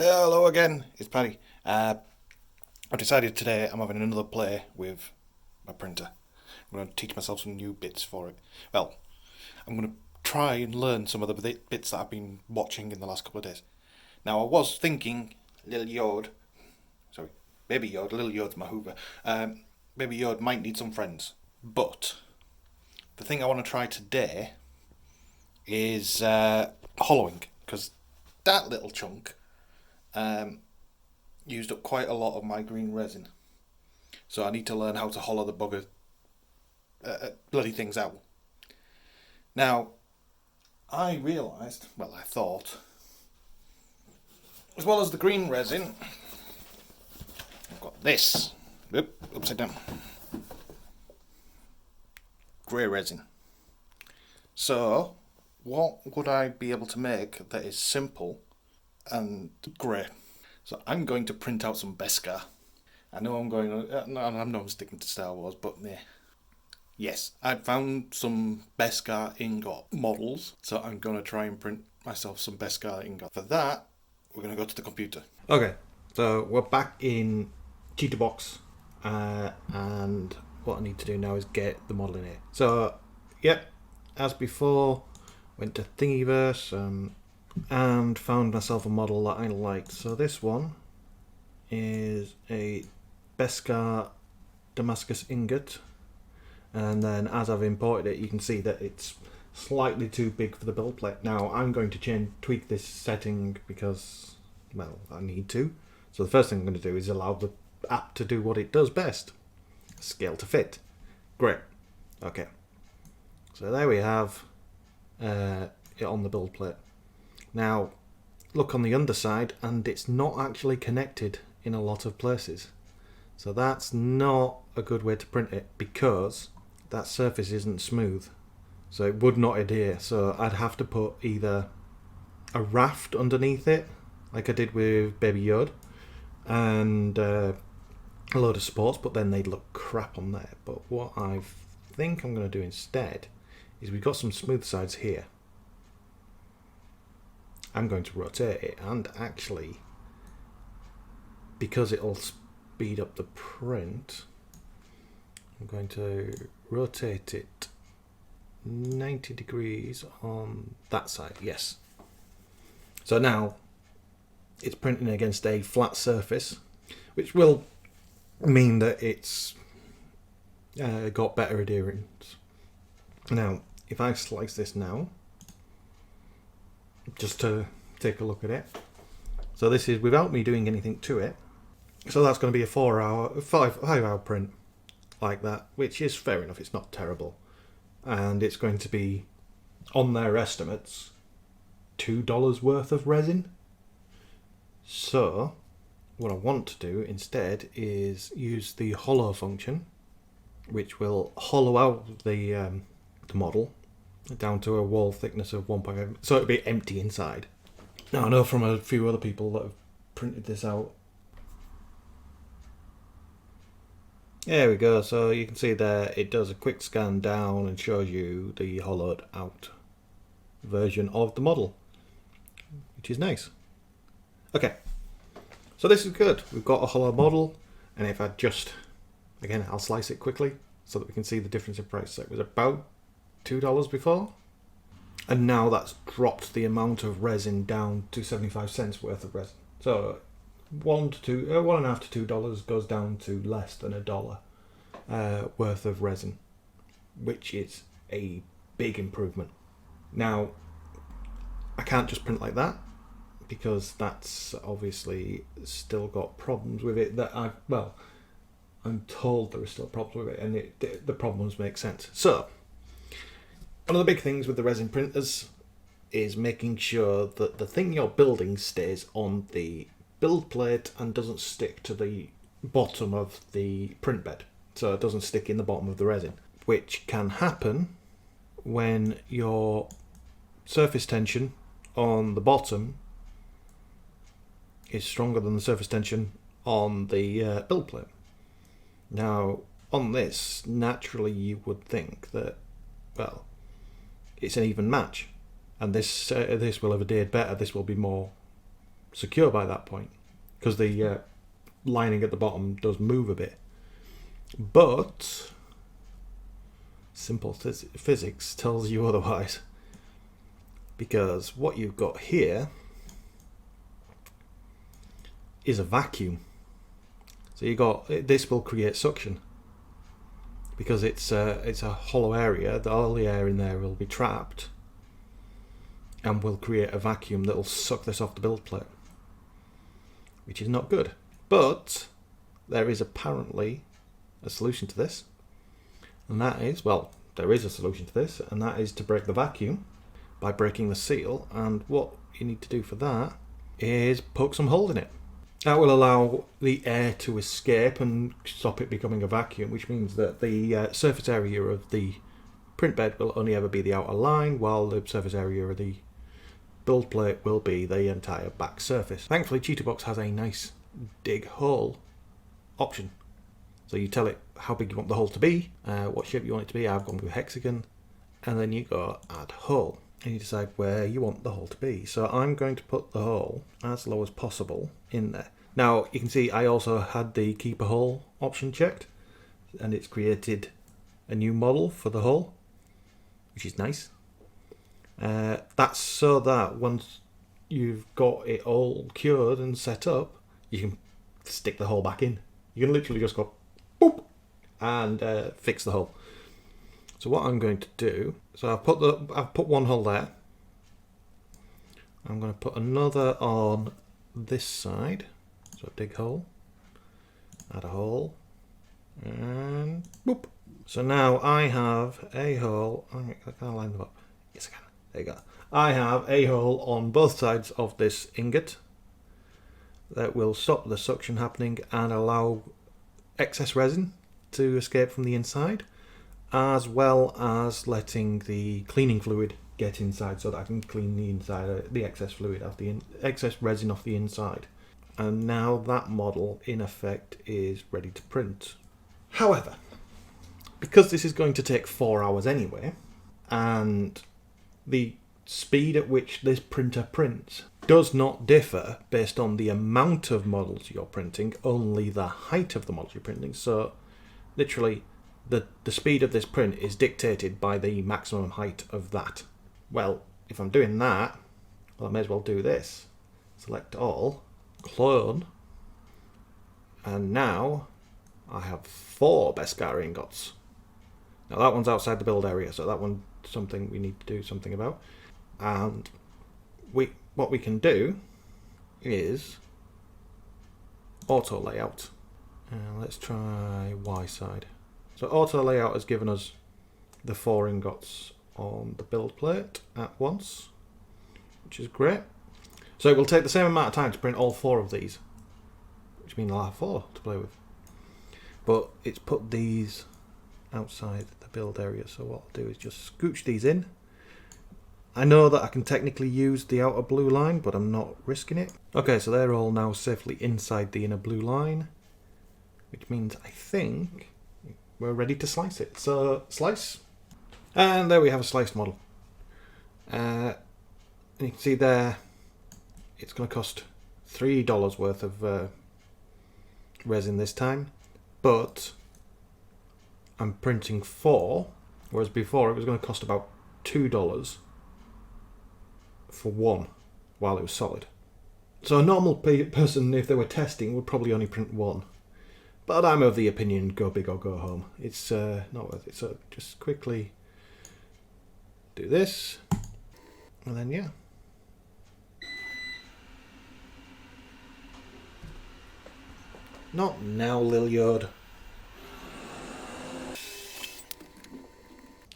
Hello again, it's Paddy. I've decided today I'm having another play with my printer. I'm going to teach myself some new bits for it. Well, I'm going to try and learn some of the bits that I've been watching in the last couple of days. Now, I was thinking, little Yod, sorry, Baby Yod, little Yod's my Hoover. Baby Yod might need some friends, but the thing I want to try today is hollowing, because that little chunk used up quite a lot of my green resin. So I need to learn how to hollow the bugger bloody things out. Now, I realised, well, I thought, as well as the green resin, I've got this. Oop, upside down. Grey resin. So, what would I be able to make that is simple and grey? So I'm going to print out some Beskar. I know I'm sticking to Star Wars, but yes, I found some Beskar ingot models, so I'm going to try and print myself some Beskar ingot. For that, we're going to go to the computer. Okay, so we're back in Cheetahbox, and what I need to do now is get the model in here. So, yep, as before, went to Thingiverse, and found myself a model that I liked. So this one is a Beskar Damascus ingot, and then as I've imported it, you can see that it's slightly too big for the build plate. Now I'm going to tweak this setting because, well, I need to. So the first thing I'm going to do is allow the app to do what it does best: scale to fit. Great. Okay. So there we have it on the build plate. Now, look on the underside, and it's not actually connected in a lot of places. So that's not a good way to print it, because that surface isn't smooth. So it would not adhere. So I'd have to put either a raft underneath it, like I did with Baby Yoda, and a load of supports, but then they'd look crap on there. But what I think I'm going to do instead is we've got some smooth sides here. I'm going to rotate it, and actually, because it'll speed up the print, I'm going to rotate it 90 degrees on that side. Yes. So now it's printing against a flat surface, which will mean that it's got better adherence. Now, if I slice this now, just to take a look at it. So this is without me doing anything to it. So that's going to be a 5-hour print like that, which is fair enough. It's not terrible. And it's going to be, on their estimates, $2 worth of resin. So what I want to do instead is use the hollow function, which will hollow out the model down to a wall thickness of 1.5, so it'll be empty inside. Now I know from a few other people that have printed this out. There we go, so you can see there it does a quick scan down and shows you the hollowed out version of the model, which is nice. Okay, so this is good. We've got a hollow model, and if I just, again, I'll slice it quickly so that we can see the difference in price. So it was about $2 before, and now that's dropped the amount of resin down to 75 cents worth of resin. So $1.5 to $2 goes down to less than $1 worth of resin, which is a big improvement. Now, I can't just print like that, because that's obviously still got problems with it that I'm told there are still problems with it, and the problems make sense. So one of the big things with the resin printers is making sure that the thing you're building stays on the build plate and doesn't stick to the bottom of the print bed. So it doesn't stick in the bottom of the resin, which can happen when your surface tension on the bottom is stronger than the surface tension on the build plate. Now, on this, naturally you would think that, well, it's an even match, and this will have adhered better. This will be more secure by that point, because the lining at the bottom does move a bit. But simple physics tells you otherwise, because what you've got here is a vacuum. So you got this will create suction, because it's a hollow area. All the air in there will be trapped and will create a vacuum that will suck this off the build plate, which is not good. But there is apparently a solution to this, and that is, well, there is a solution to this, and that is to break the vacuum by breaking the seal. And what you need to do for that is poke some holes in it. That will allow the air to escape and stop it becoming a vacuum, which means that the surface area of the print bed will only ever be the outer line, while the surface area of the build plate will be the entire back surface. Thankfully, Cheetahbox has a nice dig hole option. So you tell it how big you want the hole to be, what shape you want it to be. I've gone with hexagon, and then you go add hole, and you decide where you want the hole to be. So I'm going to put the hole as low as possible in there. Now you can see I also had the keep a hole option checked, and it's created a new model for the hole, which is nice. That's so that once you've got it all cured and set up, you can stick the hole back in. You can literally just go boop and fix the hole. So what I'm going to do, so I've put one hole there. I'm going to put another on this side. So dig hole, add a hole, and boop. So now I have a hole. Can I line them up? Yes, I can. There you go. I have a hole on both sides of this ingot that will stop the suction happening and allow excess resin to escape from the inside, as well as letting the cleaning fluid get inside, so that I can clean the inside, the excess fluid off the excess resin off the inside. And now that model in effect is ready to print. However, because this is going to take 4 hours anyway, and the speed at which this printer prints does not differ based on the amount of models you're printing, only the height of the models you're printing. So literally the speed of this print is dictated by the maximum height of that. Well, if I'm doing that, well, I may as well do this. Select all, clone, and now I have 4 Beskar ingots. Now that one's outside the build area, so that one's something we need to do something about. And what we can do is auto layout. Let's try Y side. So auto layout has given us the 4 ingots on the build plate at once, which is great. So it will take the same amount of time to print all 4 of these, which means I'll have 4 to play with. But it's put these outside the build area, so what I'll do is just scooch these in. I know that I can technically use the outer blue line, but I'm not risking it. Okay, so they're all now safely inside the inner blue line, which means I think we're ready to slice it. So slice, and there we have a sliced model. And you can see there, it's going to cost $3 worth of resin this time, but I'm printing 4, whereas before it was going to cost about $2 for 1 while it was solid. So a normal person, if they were testing, would probably only print 1. But I'm of the opinion, go big or go home. It's not worth it. So just quickly do this, and then yeah. Not now, Lil Yod.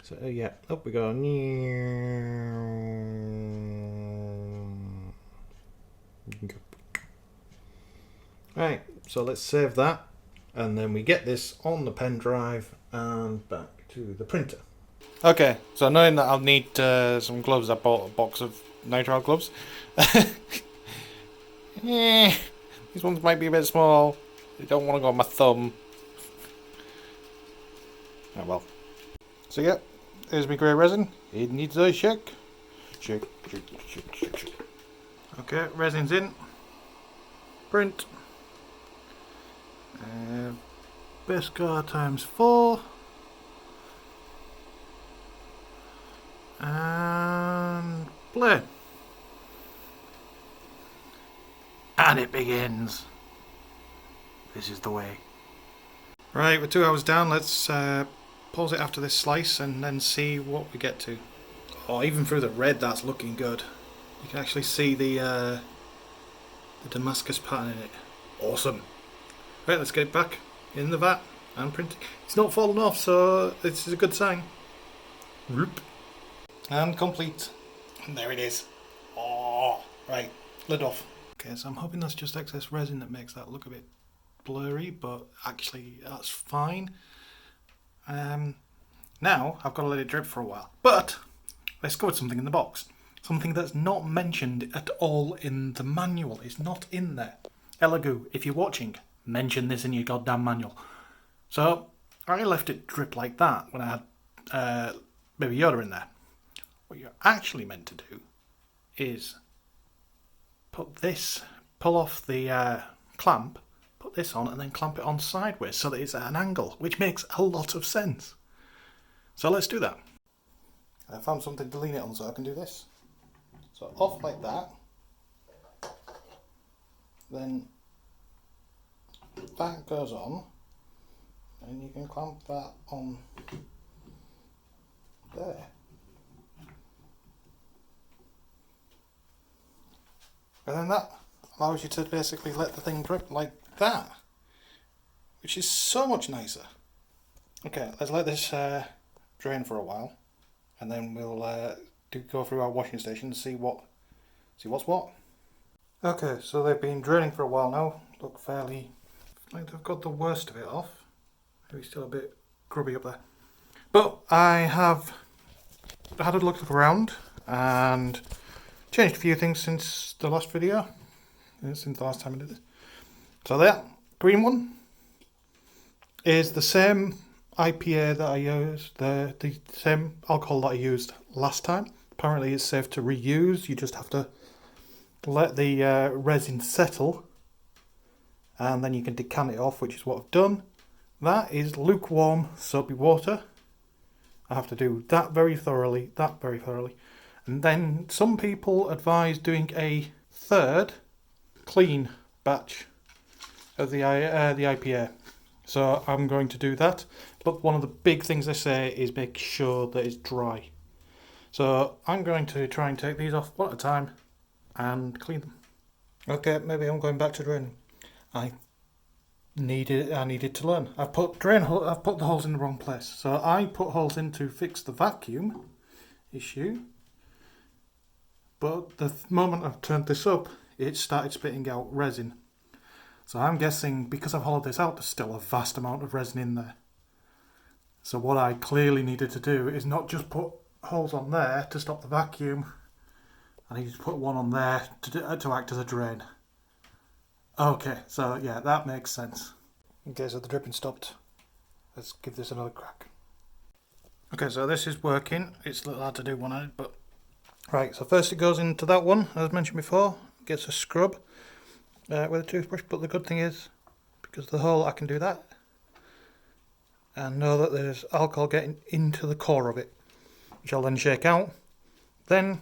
So yeah, up we go. Right, so let's save that, and then we get this on the pen drive and back to the printer. Okay, so knowing that I'll need some gloves, I bought a box of nitrile gloves. These ones might be a bit small. I don't want to go on my thumb. Oh well. So yeah, here's my grey resin. It needs a shake. Shake, shake, shake, shake, shake. Okay, resin's in. Print. Beskar times 4. And play. And it begins. This is the way. Right, we're 2 hours down. Let's pause it after this slice and then see what we get to. Oh, even through the red, that's looking good. You can actually see the Damascus pattern in it. Awesome. Right, let's get it back in the vat and print it. It's not fallen off, so this is a good sign. Whoop. And complete. And there it is. Oh, right, lid off. Okay, so I'm hoping that's just excess resin that makes that look a bit blurry, but actually that's fine. Now I've got to let it drip for a while. But I discovered something in the box. Something that's not mentioned at all in the manual. It's not in there. Elegoo, if you're watching, mention this in your goddamn manual. So I left it drip like that when I had Baby Yoda in there. What you're actually meant to do is pull off the clamp, put this on, and then clamp it on sideways so that it's at an angle, which makes a lot of sense. So let's do that. I found something to lean it on so I can do this. So off like that, then that goes on, and you can clamp that on there. And then that allows you to basically let the thing drip like that, which is so much nicer. Okay, let's let this drain for a while, and then we'll go through our washing station and see what's what. Okay, so they've been draining for a while now. Look fairly like they've got the worst of it off. Maybe still a bit grubby up there. But I have had a look around and changed a few things since the last video, since the last time I did this. So that green one is the same IPA that I used, the same alcohol that I used last time. Apparently it's safe to reuse. You just have to let the resin settle and then you can decant it off, which is what I've done. That is lukewarm soapy water. I have to do that very thoroughly, and then some people advise doing a third clean batch of the IPA. So I'm going to do that. But one of the big things they say is make sure that it's dry. So I'm going to try and take these off one at a time and clean them. Okay, maybe I'm going back to draining. I needed to learn. I've put the holes in the wrong place. So I put holes in to fix the vacuum issue. But the moment I've turned this up, it started spitting out resin. So I'm guessing because I've hollowed this out, there's still a vast amount of resin in there. So what I clearly needed to do is not just put holes on there to stop the vacuum. I need to put one on there to act as a drain. Okay, so yeah, that makes sense. Okay, so the dripping stopped. Let's give this another crack. Okay, so this is working. It's a little hard to do one-handed, but... Right, so first it goes into that one, as mentioned before. Gets a scrub with a toothbrush, but the good thing is, because of the hole, I can do that. And know that there's alcohol getting into the core of it, which I'll then shake out. Then,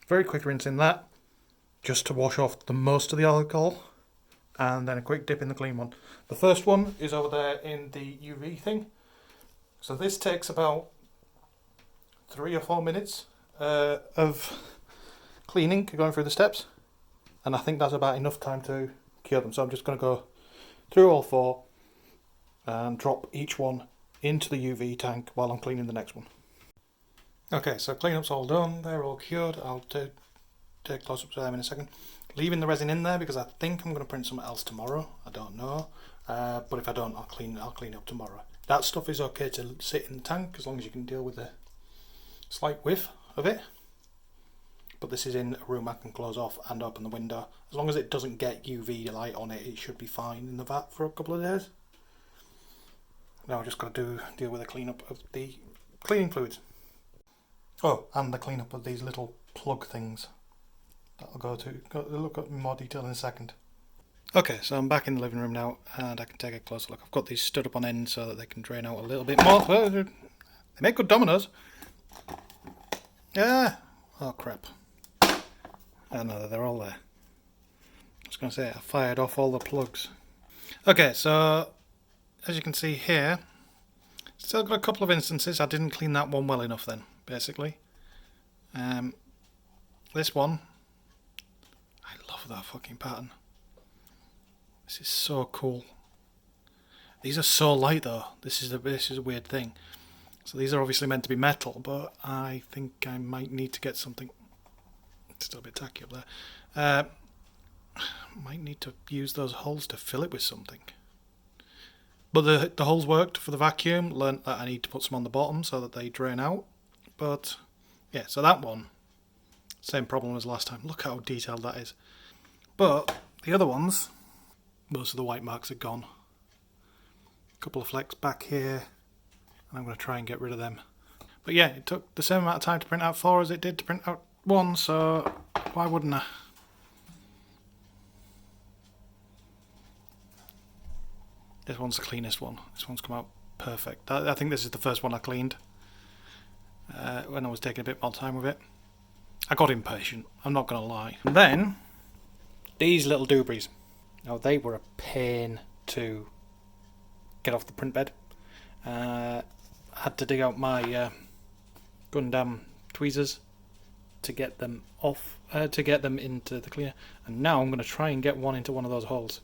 very quick rinse in that, just to wash off the most of the alcohol. And then a quick dip in the clean one. The first one is over there in the UV thing. So this takes about 3 or 4 minutes of cleaning, going through the steps. And I think that's about enough time to cure them. So I'm just going to go through all 4 and drop each one into the UV tank while I'm cleaning the next one. Okay, so cleanup's all done. They're all cured. I'll take close-ups of them in a second. Leaving the resin in there because I think I'm going to print something else tomorrow. I don't know, but if I don't, I'll clean up tomorrow. That stuff is okay to sit in the tank as long as you can deal with the slight whiff of it. But this is in a room I can close off and open the window. As long as it doesn't get UV light on it, it should be fine in the vat for a couple of days. Now I've just got to deal with the cleanup of the cleaning fluids. Oh, and the cleanup of these little plug things. That'll look at in more detail in a second. Okay, so I'm back in the living room now, and I can take a closer look. I've got these stood up on end so that they can drain out a little bit more. Well, they make good dominoes. Yeah. Oh crap. Oh no, they're all there. I was going to say, I fired off all the plugs. Okay, so as you can see here, still got a couple of instances I didn't clean that one well enough then, basically. This one, I love that fucking pattern. This is so cool. These are so light though. This is a weird thing. So these are obviously meant to be metal, but I think I might need to get something. It's still a bit tacky up there. Might need to use those holes to fill it with something. But the holes worked for the vacuum. Learned that I need to put some on the bottom so that they drain out. But yeah, so that one, same problem as last time. Look how detailed that is. But the other ones, most of the white marks are gone. A couple of flecks back here, and I'm going to try and get rid of them. But yeah, it took the same amount of time to print out 4 as it did to print out 1, so why wouldn't I? This one's the cleanest one. This one's come out perfect. I think this is the first one I cleaned when I was taking a bit more time with it. I got impatient, I'm not going to lie. And then, these little doobies. Now, they were a pain to get off the print bed. I had to dig out my Gundam tweezers to get them off, to get them into the cleaner. And now I'm going to try and get one into one of those holes.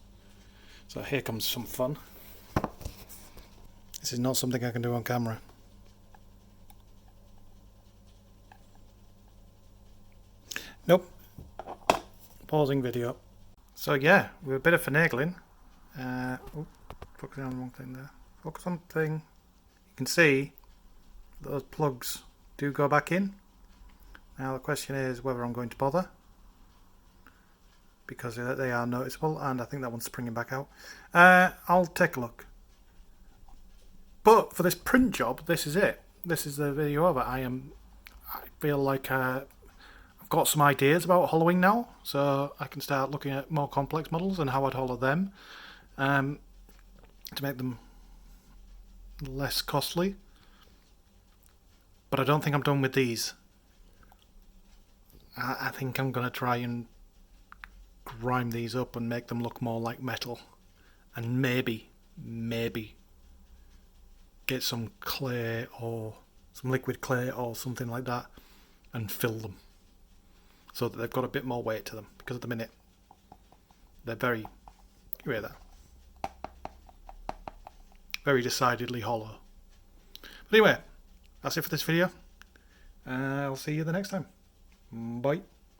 So here comes some fun. This is not something I can do on camera. Nope. Pausing video. So yeah, with a bit of finagling. Focusing on the wrong thing there. Focus on the thing. You can see those plugs do go back in. Now the question is whether I'm going to bother, because they are noticeable, and I think that one's springing back out. I'll take a look. But for this print job, this is it. This is the video of it. I feel like I've got some ideas about hollowing now, so I can start looking at more complex models and how I'd hollow them to make them less costly. But I don't think I'm done with these. I think I'm going to try and grime these up and make them look more like metal, and maybe get some clay or some liquid clay or something like that and fill them so that they've got a bit more weight to them, because at the minute they're very, you hear that, very decidedly hollow. But anyway, that's it for this video. I'll see you the next time. Bye.